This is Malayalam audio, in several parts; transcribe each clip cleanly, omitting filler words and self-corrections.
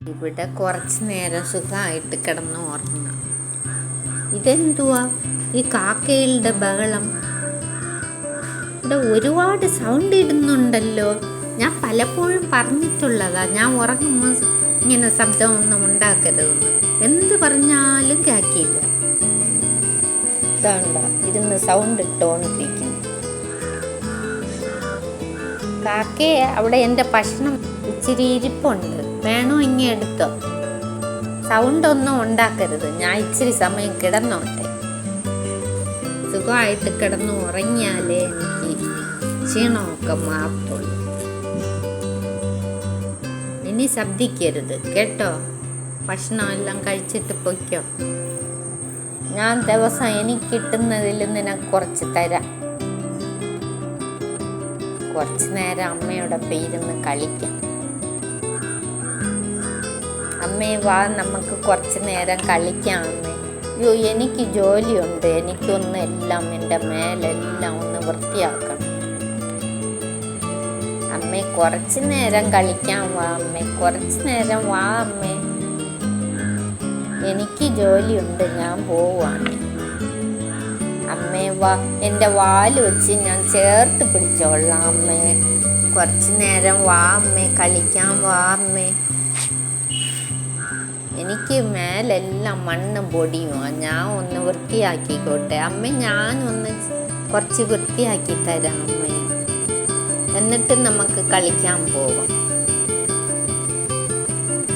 ഇവിടെ കുറച്ച് നേരം സുഖമായിട്ട് കിടന്ന് ഉറങ്ങാം. ഇതെന്തുവാ ഈ കാക്കകളുടെ ബഹളം? ഇവിടെ ഒരുപാട് സൗണ്ട് ഇടുന്നുണ്ടല്ലോ. ഞാൻ പലപ്പോഴും പറഞ്ഞിട്ടുള്ളതാ, ഞാൻ ഉറങ്ങുമ്പോൾ ഇങ്ങനെ ശബ്ദമൊന്നും ഉണ്ടാക്കരുതെന്ന്. എന്ത് പറഞ്ഞാലും കേൾക്കില്ല. ഇതാണ്ട ഇരുന്ന് സൗണ്ട് ഇട്ടോണ്ടിരിക്കുന്നു. കാക്കയെ അവിടെ എൻ്റെ ഭക്ഷണം ഇച്ചിരി ഇരിപ്പുണ്ട്, വേണോ ഇങ്ങനെ എടുത്തോ. സൗണ്ടൊന്നും ഉണ്ടാക്കരുത്, ഞാൻ ഇച്ചിരി സമയം കിടന്നോട്ടെ. സുഖമായിട്ട് കിടന്ന് ഉറങ്ങിയാലേ എനിക്ക് ക്ഷീണമൊക്കെ മാറത്തുള്ളൂ. ഇനി ശബ്ദിക്കരുത് കേട്ടോ. ഭക്ഷണമെല്ലാം കഴിച്ചിട്ട് പൊയ്ക്കോ. ഞാൻ ദിവസം എനിക്ക് കിട്ടുന്നതിൽ നിനക്ക് കുറച്ച് തരാം. കുറച്ച് നേരം അമ്മയോടൊപ്പം ഇരുന്ന് കളിക്കാം. അമ്മേ വാ, നമുക്ക് കുറച്ച് നേരം കളിക്കാം അമ്മേ. അയ്യോ, എനിക്ക് ജോലിയുണ്ട്, എനിക്കൊന്ന് എല്ലാം എൻ്റെ മേലെല്ലാം ഒന്ന് വൃത്തിയാക്കണം. അമ്മേ കുറച്ച് നേരം കളിക്കാൻ വാ അമ്മേ, കുറച്ച് നേരം വാ അമ്മേ. എനിക്ക് ജോലിയുണ്ട്, ഞാൻ പോവാണ്. അമ്മേ വാ, എൻ്റെ വാല് വെച്ച് ഞാൻ ചേർത്ത് പിടിച്ചോളാം അമ്മേ. കുറച്ച് നേരം വാ അമ്മേ, കളിക്കാൻ വാ അമ്മേ. എനിക്ക് മേലെല്ലാം മണ്ണ് പൊടിയുവാ, ഞാൻ ഒന്ന് വൃത്തിയാക്കിക്കോട്ടെ അമ്മേ. ഞാനൊന്ന് കുറച്ച് വൃത്തിയാക്കി തരാം അമ്മേ, എന്നിട്ട് നമുക്ക് കളിക്കാൻ പോവാം.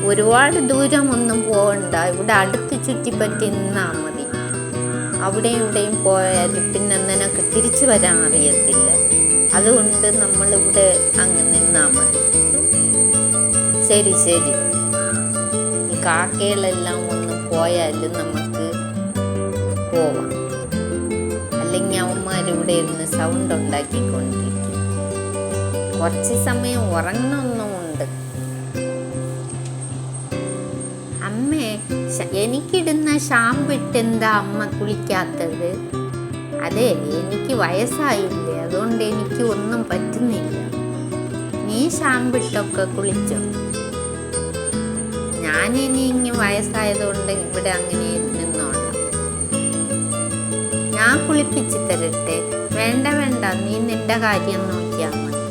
ഒരുപാട് ദൂരമൊന്നും പോകണ്ട, ഇവിടെ അടുത്ത് ചുറ്റിപ്പറ്റി നിന്നാൽ മതി. അവിടെയും ഇവിടെയും പോയാൽ പിന്നെ നിനക്ക് തിരിച്ചു വരാൻ അറിയത്തില്ല. അതുകൊണ്ട് നമ്മളിവിടെ അങ്ങ് നിന്നാൽ മതി. ശരി ശരി, ഈ കാക്കകളെല്ലാം ഒന്ന് പോയാൽ നമുക്ക് പോവാം. അല്ലെങ്കിൽ അവന്മാരിവിടെ ഇരുന്ന് സൗണ്ട് ഉണ്ടാക്കിക്കൊണ്ടിരിക്കും. കുറച്ച് സമയം ഉറങ്ങണമെന്നുമുണ്ട്. അമ്മേ, എനിക്കിടുന്ന ഷാമ്പിട്ട് എന്താ അമ്മ കുളിക്കാത്തത്? അതെ, എനിക്ക് വയസ്സായില്ലേ, അതുകൊണ്ട് എനിക്ക് ഒന്നും പറ്റുന്നില്ല. നീ ഷാമ്പിട്ടൊക്കെ കുളിച്ചോ? ഞാനിനി ഇങ്ങനെ വയസ്സായതുകൊണ്ട് ഇവിടെ അങ്ങനെ നിന്നോളാം. ഞാൻ കുളിപ്പിച്ച് തരട്ടെ? വേണ്ട വേണ്ട, നീ നിന്റെ കാര്യം നോക്കിയാൽ മതി.